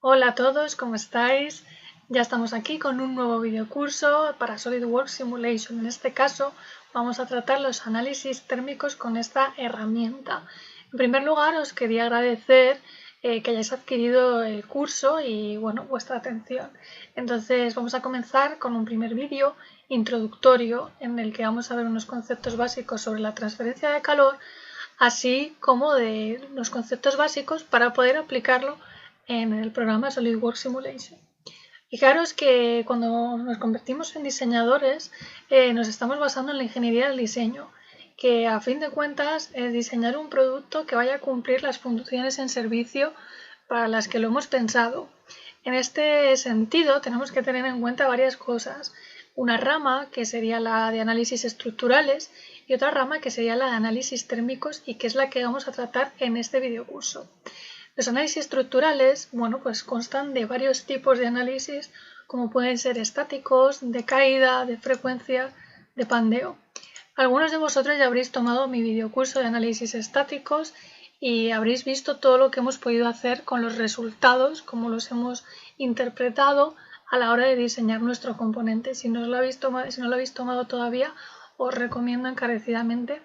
Hola a todos, ¿cómo estáis? Ya estamos aquí con un nuevo videocurso para SolidWorks Simulation. En este caso vamos a tratar los análisis térmicos con esta herramienta. En primer lugar, os quería agradecer que hayáis adquirido el curso y vuestra atención. Entonces vamos a comenzar con un primer vídeo introductorio en el que vamos a ver unos conceptos básicos sobre la transferencia de calor, así como de los conceptos básicos para poder aplicarlo en el programa SolidWorks Simulation. Fijaros que cuando nos convertimos en diseñadores nos estamos basando en la ingeniería del diseño, que a fin de cuentas es diseñar un producto que vaya a cumplir las funciones en servicio para las que lo hemos pensado. En este sentido tenemos que tener en cuenta varias cosas. Una rama que sería la de análisis estructurales y otra rama que sería la de análisis térmicos y que es la que vamos a tratar en este videocurso. Los análisis estructurales, pues constan de varios tipos de análisis, como pueden ser estáticos, de caída, de frecuencia, de pandeo. Algunos de vosotros ya habréis tomado mi videocurso de análisis estáticos y habréis visto todo lo que hemos podido hacer con los resultados, cómo los hemos interpretado a la hora de diseñar nuestro componente. Si no lo habéis tomado todavía, os recomiendo encarecidamente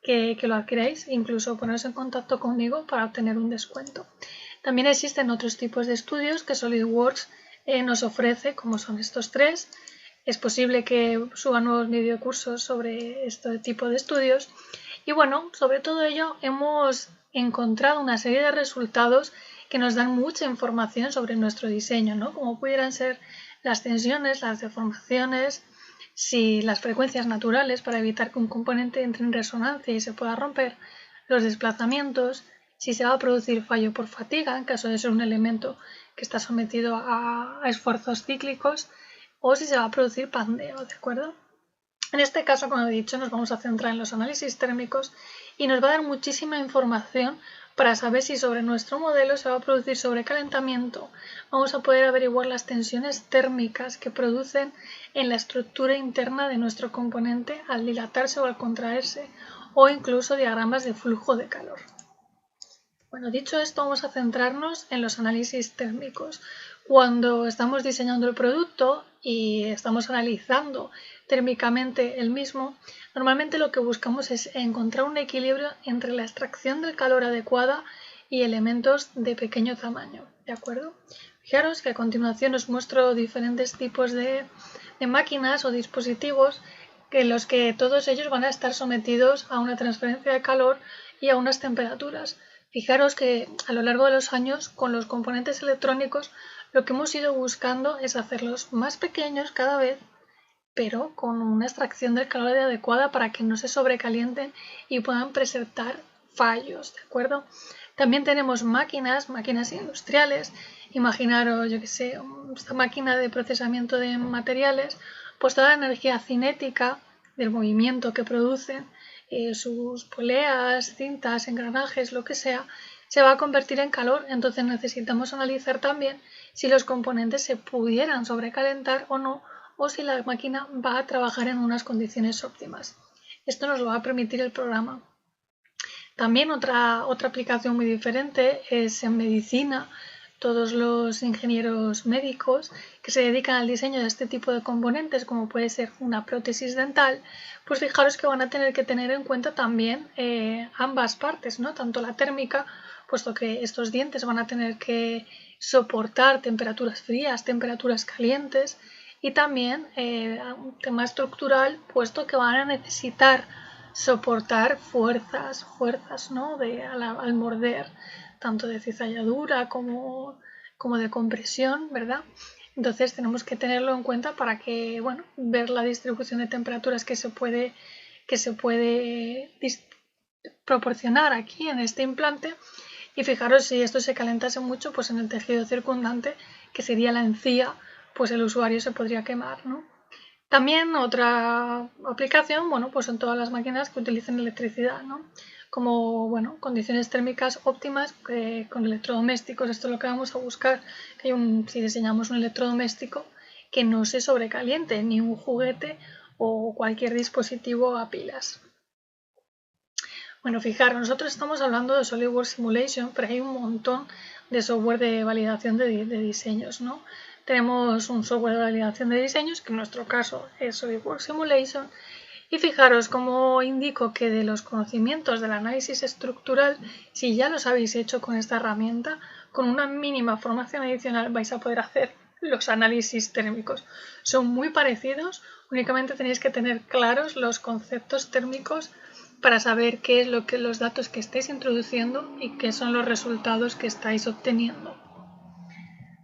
que lo adquiráis, incluso poneros en contacto conmigo para obtener un descuento. También existen otros tipos de estudios que SolidWorks nos ofrece, como son estos tres. Es posible que suba nuevos videocursos sobre este tipo de estudios. Y sobre todo ello hemos encontrado una serie de resultados que nos dan mucha información sobre nuestro diseño, ¿no? Como pudieran ser las tensiones, las deformaciones, si las frecuencias naturales para evitar que un componente entre en resonancia y se pueda romper, los desplazamientos, si se va a producir fallo por fatiga en caso de ser un elemento que está sometido a esfuerzos cíclicos, o si se va a producir pandeo, ¿de acuerdo? En este caso, como he dicho, nos vamos a centrar en los análisis térmicos y nos va a dar muchísima información para saber si sobre nuestro modelo se va a producir sobrecalentamiento. Vamos a poder averiguar las tensiones térmicas que producen en la estructura interna de nuestro componente al dilatarse o al contraerse, o incluso diagramas de flujo de calor. Bueno, dicho esto, vamos a centrarnos en los análisis térmicos. Cuando estamos diseñando el producto y estamos analizando térmicamente el mismo, normalmente lo que buscamos es encontrar un equilibrio entre la extracción del calor adecuada y elementos de pequeño tamaño, ¿de acuerdo? Fijaros que a continuación os muestro diferentes tipos de máquinas o dispositivos en los que todos ellos van a estar sometidos a una transferencia de calor y a unas temperaturas. Fijaros que a lo largo de los años, con los componentes electrónicos, lo que hemos ido buscando es hacerlos más pequeños cada vez, pero con una extracción del calor adecuada para que no se sobrecalienten y puedan presentar fallos, ¿de acuerdo? También tenemos máquinas industriales. Imaginaros, yo que sé, esta máquina de procesamiento de materiales, pues toda la energía cinética del movimiento que producen, sus poleas, cintas, engranajes, lo que sea, se va a convertir en calor. Entonces necesitamos analizar también si los componentes se pudieran sobrecalentar o no, o si la máquina va a trabajar en unas condiciones óptimas. Esto nos lo va a permitir el programa. También otra aplicación muy diferente es en medicina. Todos los ingenieros médicos que se dedican al diseño de este tipo de componentes, como puede ser una prótesis dental, pues fijaros que van a tener que tener en cuenta también ambas partes, ¿no? Tanto la térmica, puesto que estos dientes van a tener que soportar temperaturas frías, temperaturas calientes, y también un tema estructural, puesto que van a necesitar soportar fuerzas, ¿no? Al morder, tanto de cizalladura como de compresión, ¿verdad? Entonces tenemos que tenerlo en cuenta para que, ver la distribución de temperaturas que se puede proporcionar aquí en este implante. Y fijaros, si esto se calentase mucho, pues en el tejido circundante, que sería la encía, pues el usuario se podría quemar, ¿no? También otra aplicación, pues son todas las máquinas que utilicen electricidad, ¿no? Como, condiciones térmicas óptimas con electrodomésticos. Esto es lo que vamos a buscar, que si diseñamos un electrodoméstico, que no se sobrecaliente, ni un juguete o cualquier dispositivo a pilas. Bueno, fijaros, nosotros estamos hablando de SolidWorks Simulation, pero hay un montón de software de validación de diseños, ¿no? Tenemos un software de validación de diseños, que en nuestro caso es SolidWorks Simulation, y fijaros cómo indico que de los conocimientos del análisis estructural, si ya los habéis hecho con esta herramienta, con una mínima formación adicional vais a poder hacer los análisis térmicos. Son muy parecidos, únicamente tenéis que tener claros los conceptos térmicos para saber qué es lo que los datos que estáis introduciendo y qué son los resultados que estáis obteniendo.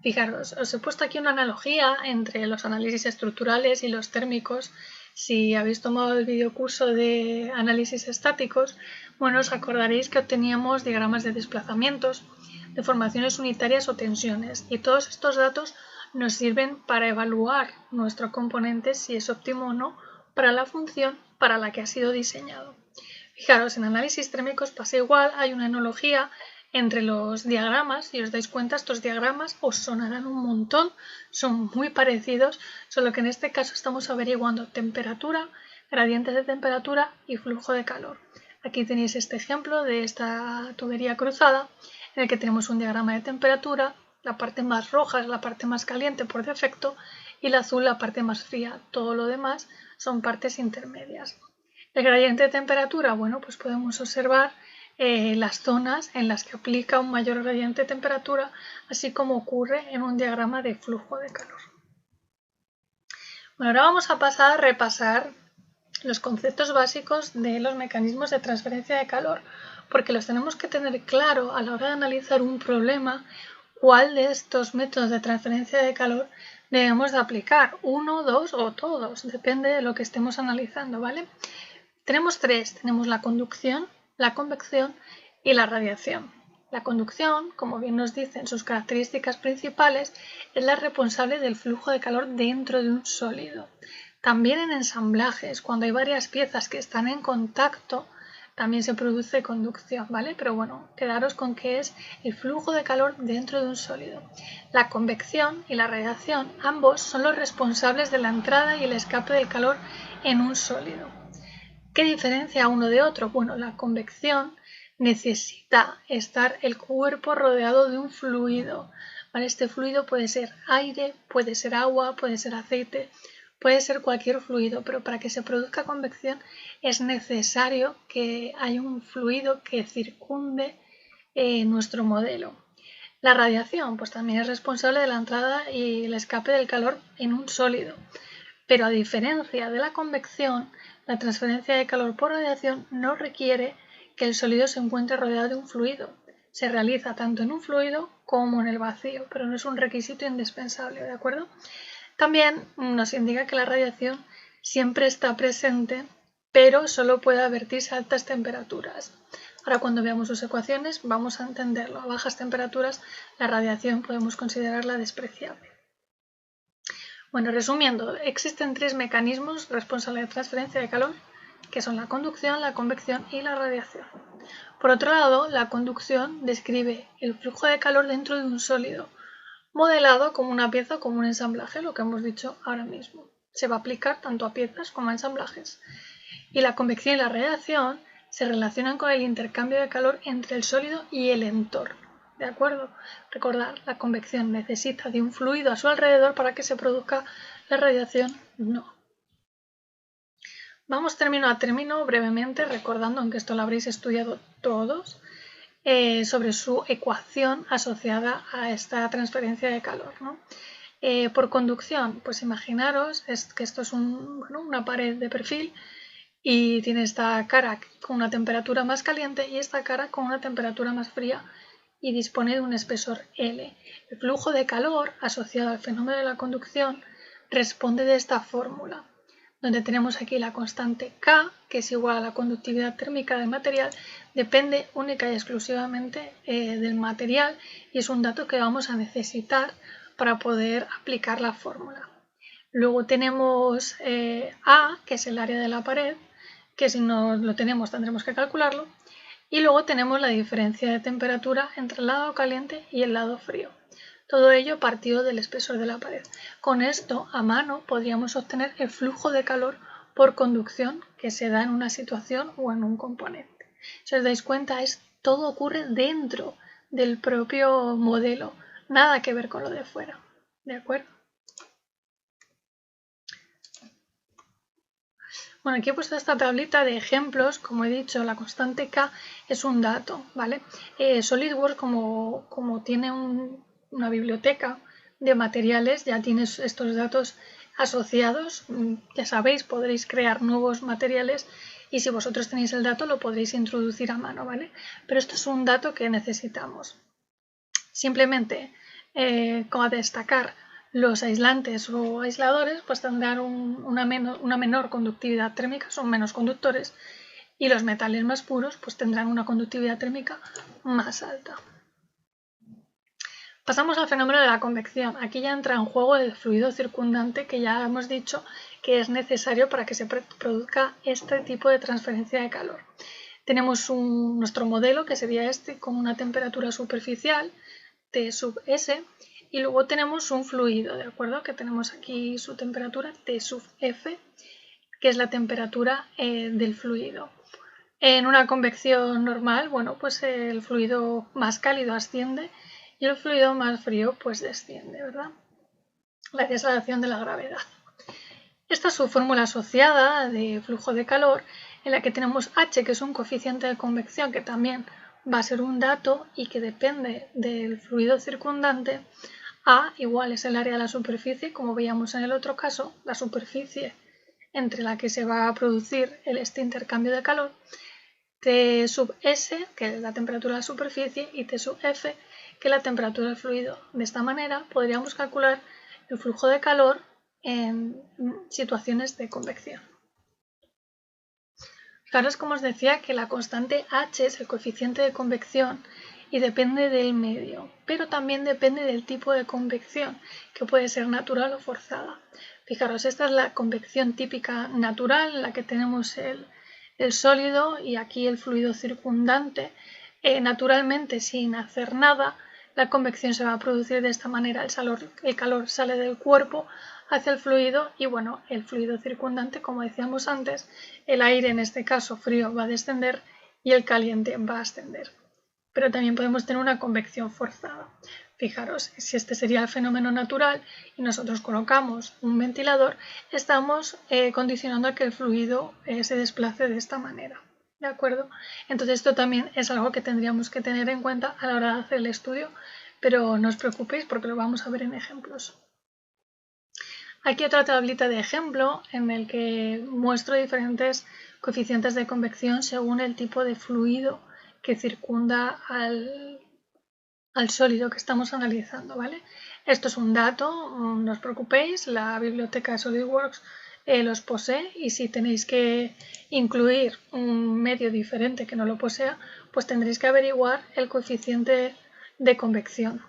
Fijaros, os he puesto aquí una analogía entre los análisis estructurales y los térmicos. Si habéis tomado el videocurso de análisis estáticos, bueno, os acordaréis que obteníamos diagramas de desplazamientos, deformaciones unitarias o tensiones, y todos estos datos nos sirven para evaluar nuestro componente si es óptimo o no para la función para la que ha sido diseñado. Fijaros, en análisis térmicos pasa igual, hay una analogía entre los diagramas. Si os dais cuenta, estos diagramas os sonarán un montón, son muy parecidos, solo que en este caso estamos averiguando temperatura, gradientes de temperatura y flujo de calor. Aquí tenéis este ejemplo de esta tubería cruzada, en el que tenemos un diagrama de temperatura, la parte más roja es la parte más caliente por defecto y la azul la parte más fría. Todo lo demás son partes intermedias. El gradiente de temperatura, bueno, pues podemos observar las zonas en las que aplica un mayor gradiente de temperatura, así como ocurre en un diagrama de flujo de calor. Bueno, ahora vamos a pasar a repasar los conceptos básicos de los mecanismos de transferencia de calor, porque los tenemos que tener claro a la hora de analizar un problema, cuál de estos métodos de transferencia de calor debemos de aplicar, uno, dos o todos, depende de lo que estemos analizando, ¿vale? Tenemos tres, tenemos la conducción, la convección y la radiación. La conducción, como bien nos dicen sus características principales, es la responsable del flujo de calor dentro de un sólido. También en ensamblajes, cuando hay varias piezas que están en contacto, también se produce conducción, ¿vale? Pero bueno, quedaros con que es el flujo de calor dentro de un sólido. La convección y la radiación, ambos son los responsables de la entrada y el escape del calor en un sólido. ¿Qué diferencia uno de otro? Bueno, la convección necesita estar el cuerpo rodeado de un fluido, ¿vale? Este fluido puede ser aire, puede ser agua, puede ser aceite, puede ser cualquier fluido, pero para que se produzca convección es necesario que haya un fluido que circunde nuestro modelo. La radiación, pues también es responsable de la entrada y el escape del calor en un sólido, pero a diferencia de la convección, la transferencia de calor por radiación no requiere que el sólido se encuentre rodeado de un fluido. Se realiza tanto en un fluido como en el vacío, pero no es un requisito indispensable, ¿de acuerdo? También nos indica que la radiación siempre está presente, pero solo puede vertirse a altas temperaturas. Ahora, cuando veamos sus ecuaciones, vamos a entenderlo. A bajas temperaturas, la radiación podemos considerarla despreciable. Bueno, resumiendo, existen tres mecanismos responsables de transferencia de calor, que son la conducción, la convección y la radiación. Por otro lado, la conducción describe el flujo de calor dentro de un sólido, modelado como una pieza o como un ensamblaje, lo que hemos dicho ahora mismo. Se va a aplicar tanto a piezas como a ensamblajes. Y la convección y la radiación se relacionan con el intercambio de calor entre el sólido y el entorno. ¿De acuerdo? Recordad, la convección necesita de un fluido a su alrededor para que se produzca, la radiación no. Vamos término a término brevemente, recordando, aunque esto lo habréis estudiado todos, sobre su ecuación asociada a esta transferencia de calor, ¿no? Por conducción, pues imaginaros que esto es una pared de perfil y tiene esta cara con una temperatura más caliente y esta cara con una temperatura más fría y dispone de un espesor L. El flujo de calor asociado al fenómeno de la conducción responde de esta fórmula, donde tenemos aquí la constante K, que es igual a la conductividad térmica del material, depende única y exclusivamente del material y es un dato que vamos a necesitar para poder aplicar la fórmula. Luego tenemos A, que es el área de la pared, que si no lo tenemos tendremos que calcularlo. Y luego tenemos la diferencia de temperatura entre el lado caliente y el lado frío. Todo ello partido del espesor de la pared. Con esto, a mano, podríamos obtener el flujo de calor por conducción que se da en una situación o en un componente. Si os dais cuenta, todo ocurre dentro del propio modelo, nada que ver con lo de fuera, ¿de acuerdo? Bueno, aquí he puesto esta tablita de ejemplos. Como he dicho, la constante K es un dato, ¿vale? SolidWorks, como tiene una biblioteca de materiales, ya tienes estos datos asociados. Ya sabéis, podréis crear nuevos materiales y si vosotros tenéis el dato lo podréis introducir a mano, ¿vale? Pero esto es un dato que necesitamos. Simplemente, como destacar, los aislantes o aisladores pues tendrán una menor conductividad térmica, son menos conductores, y los metales más puros pues tendrán una conductividad térmica más alta. Pasamos al fenómeno de la convección. Aquí ya entra en juego el fluido circundante, que ya hemos dicho que es necesario para que se produzca este tipo de transferencia de calor. Tenemos nuestro modelo, que sería este, con una temperatura superficial T sub S, y luego tenemos un fluido, ¿de acuerdo? Que tenemos aquí su temperatura T sub F, que es la temperatura del fluido. En una convección normal, bueno, pues el fluido más cálido asciende y el fluido más frío pues desciende, ¿verdad? Gracias a la acción de la gravedad. Esta es su fórmula asociada de flujo de calor, en la que tenemos H, que es un coeficiente de convección que también va a ser un dato y que depende del fluido circundante. A igual es el área de la superficie, como veíamos en el otro caso, la superficie entre la que se va a producir este intercambio de calor. T sub S, que es la temperatura de la superficie, y T sub F, que es la temperatura del fluido. De esta manera podríamos calcular el flujo de calor en situaciones de convección. Fijaros como os decía que la constante H es el coeficiente de convección y depende del medio, pero también depende del tipo de convección, que puede ser natural o forzada. Fijaros, esta es la convección típica natural, en la que tenemos el sólido y aquí el fluido circundante. Naturalmente, sin hacer nada, la convección se va a producir de esta manera. El calor sale del cuerpo hacia el fluido y bueno, el fluido circundante, como decíamos antes, el aire en este caso frío va a descender y el caliente va a ascender. Pero también podemos tener una convección forzada. Fijaros, si este sería el fenómeno natural y nosotros colocamos un ventilador, estamos condicionando a que el fluido se desplace de esta manera. ¿De acuerdo? Entonces esto también es algo que tendríamos que tener en cuenta a la hora de hacer el estudio, pero no os preocupéis porque lo vamos a ver en ejemplos. Aquí otra tablita de ejemplo en el que muestro diferentes coeficientes de convección según el tipo de fluido que circunda al sólido que estamos analizando, ¿vale? Esto es un dato, no os preocupéis, la biblioteca de SolidWorks los posee y si tenéis que incluir un medio diferente que no lo posea, pues tendréis que averiguar el coeficiente de convección,